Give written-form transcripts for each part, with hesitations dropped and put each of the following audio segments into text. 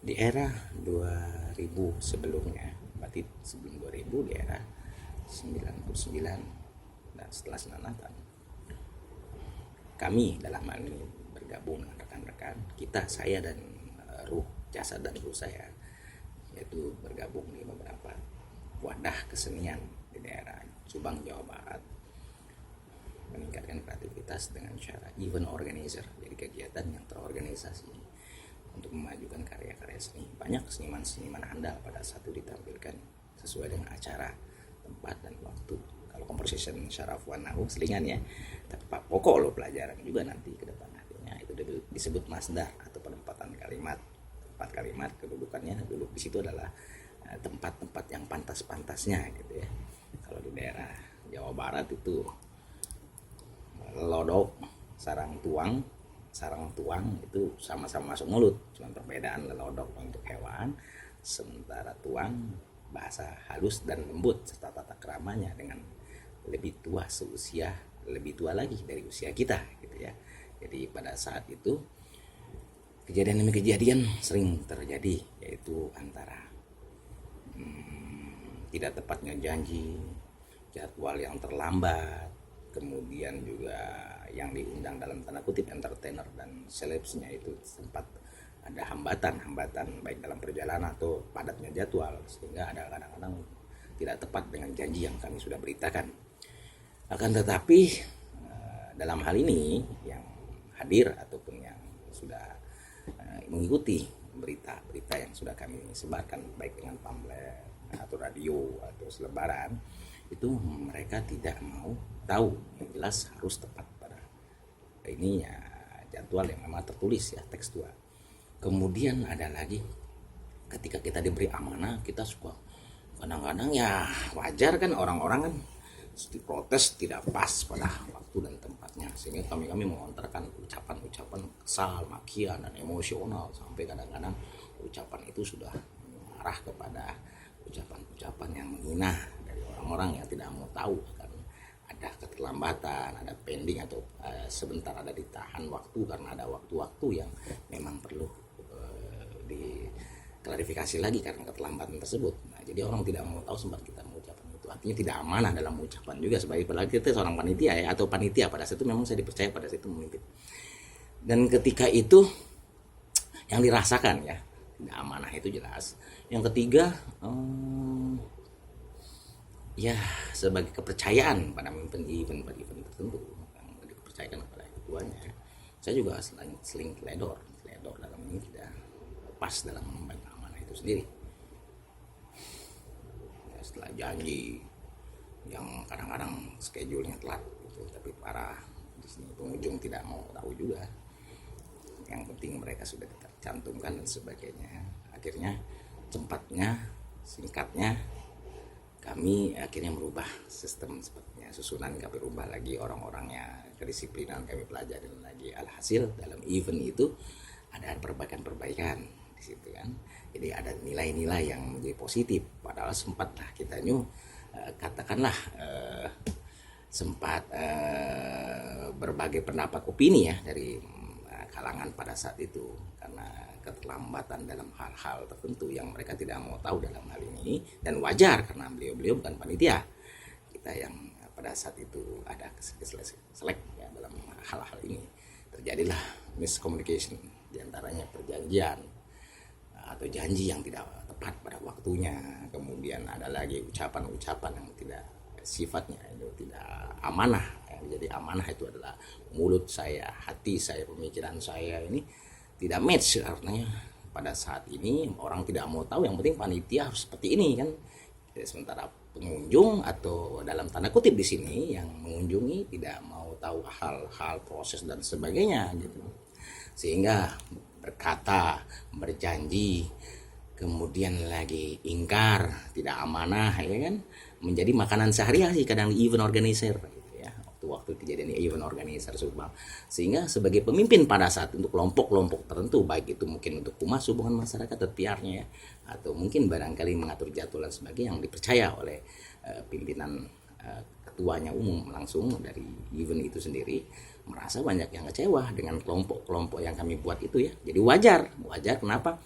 Di era 2000 sebelumnya, berarti sebelum 2000 di era 99 dan setelah 98, kami dalam hal ini bergabung dengan rekan-rekan kita, saya dan ruh, jasad dan ruh saya, yaitu bergabung di beberapa wadah kesenian di daerah Subang, Jawa Barat, meningkatkan kreativitas dengan cara event organizer, jadi kegiatan yang terorganisasi untuk memajukan karya-karya seni. Banyak seniman-seniman handal pada saat itu ditampilkan sesuai dengan acara, tempat, dan waktu. Kalau composition syaraf wanahu selingan ya, tapi pokok lo pelajaran juga nanti ke depan akhirnya itu disebut masdar atau penempatan kalimat. Tempat kalimat kedudukannya dulu di situ adalah tempat-tempat yang pantas-pantasnya gitu ya. Kalau di daerah Jawa Barat itu lodok, sarang tuang itu sama-sama masuk mulut, cuma perbedaan lodok untuk hewan, sementara tuang bahasa halus dan lembut serta tata keramanya dengan lebih tua seusia, lebih tua lagi dari usia kita gitu ya. Jadi pada saat itu kejadian demi kejadian sering terjadi, yaitu antara tidak tepatnya janji, jadwal yang terlambat, kemudian juga yang diundang dalam tanda kutip entertainer dan selebsnya itu sempat ada hambatan baik dalam perjalanan atau padatnya jadwal, sehingga ada kadang-kadang tidak tepat dengan janji yang kami sudah beritakan. Akan tetapi dalam hal ini yang hadir ataupun yang sudah mengikuti berita-berita yang sudah kami sebarkan baik dengan pamflet atau radio atau selebaran, itu mereka tidak mau tahu, yang jelas harus tepat pada ini ya, jadwal yang memang tertulis ya, tekstual. Kemudian ada lagi ketika kita diberi amanah, kita suka kadang-kadang ya wajar kan, orang-orang kan protes tidak pas pada waktu dan tempatnya, sehingga kami mengontrkan ucapan-ucapan kesal, makian, dan emosional, sampai kadang-kadang ucapan itu sudah mengarah kepada ucapan-ucapan yang menghina dari orang-orang yang tidak mau tahu akan ada keterlambatan, ada pending atau sebentar ada ditahan waktu karena ada waktu-waktu yang memang perlu diklarifikasi lagi karena keterlambatan tersebut. Nah, jadi orang tidak mau tahu sempat kita mengucapkan itu. Artinya tidak amanah dalam ucapan juga, sebagai apalagi kita seorang panitia ya, atau panitia pada saat itu memang saya dipercaya pada saat itu memimpin. Dan ketika itu yang dirasakan ya, tidak amanah itu jelas. Yang ketiga ya sebagai kepercayaan pada memimpin event tertentu yang dipercayakan kepada ketuanya, saya juga seling teledor dalam ini tidak pas dalam mengemban amanah itu sendiri ya, setelah janji yang kadang-kadang schedule-nya telat gitu, tapi para di sini pengunjung tidak mau tahu juga, yang penting mereka sudah tercantumkan dan sebagainya. Akhirnya singkatnya kami akhirnya merubah sistem sepertinya, susunan kami rubah lagi, orang-orangnya, kedisiplinan kami pelajari lagi. Alhasil dalam event itu ada perbaikan di situ kan. Jadi ada nilai-nilai yang menjadi positif, padahal sempatlah kita katakanlah sempat berbagai pendapat opini ya dari kalangan pada saat itu, karena keterlambatan dalam hal-hal tertentu yang mereka tidak mau tahu dalam hal ini, dan wajar karena beliau bukan panitia kita yang pada saat itu ada selek ya, dalam hal-hal ini terjadilah miscommunication, diantaranya perjanjian atau janji yang tidak tepat pada waktunya. Kemudian ada lagi ucapan-ucapan yang tidak sifatnya itu tidak amanah. Jadi amanah itu adalah mulut saya, hati saya, pemikiran saya ini tidak match, artinya pada saat ini orang tidak mau tahu, yang penting panitia harus seperti ini kan. Sementara pengunjung atau dalam tanda kutip di sini yang mengunjungi tidak mau tahu hal-hal proses dan sebagainya gitu, sehingga berkata, berjanji, kemudian lagi ingkar, tidak amanah ya kan, menjadi makanan sehari-hari kadang di event organizer waktu kejadian event organizer Subang. Sehingga sebagai pemimpin pada saat untuk kelompok-kelompok tertentu, baik itu mungkin untuk humas hubungan masyarakat atau PR-nya ya, atau mungkin barangkali mengatur jadwal dan sebagainya, yang dipercaya oleh pimpinan ketuanya umum langsung dari event itu sendiri, merasa banyak yang kecewa dengan kelompok-kelompok yang kami buat itu ya. Jadi wajar kenapa?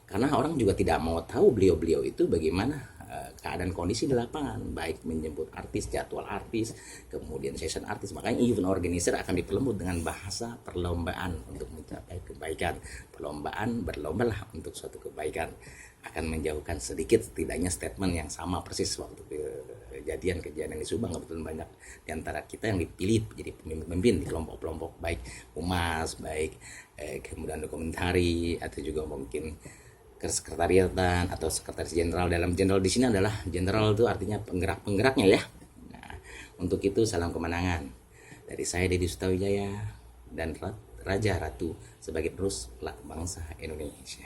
karena orang juga tidak mau tahu beliau-beliau itu bagaimana keadaan kondisi di lapangan, baik menjemput artis, jadwal artis, kemudian session artis. Makanya event organizer akan diperlembut dengan bahasa perlombaan untuk mencapai kebaikan. Perlombaan, berlombalah untuk suatu kebaikan, akan menjauhkan sedikit setidaknya statement yang sama persis waktu kejadian di Subang. Kebetulan banyak di antara kita yang dipilih jadi pemimpin di kelompok-kelompok, baik humas, baik kemudian dokumentari, atau juga mungkin kesekretariatan atau sekretaris jenderal. Dalam jenderal di sini adalah jenderal itu artinya penggerak-penggeraknya ya. Nah, untuk itu salam kemenangan dari saya Dedi Sutawijaya dan Raja Ratu sebagai penerus bangsa Indonesia.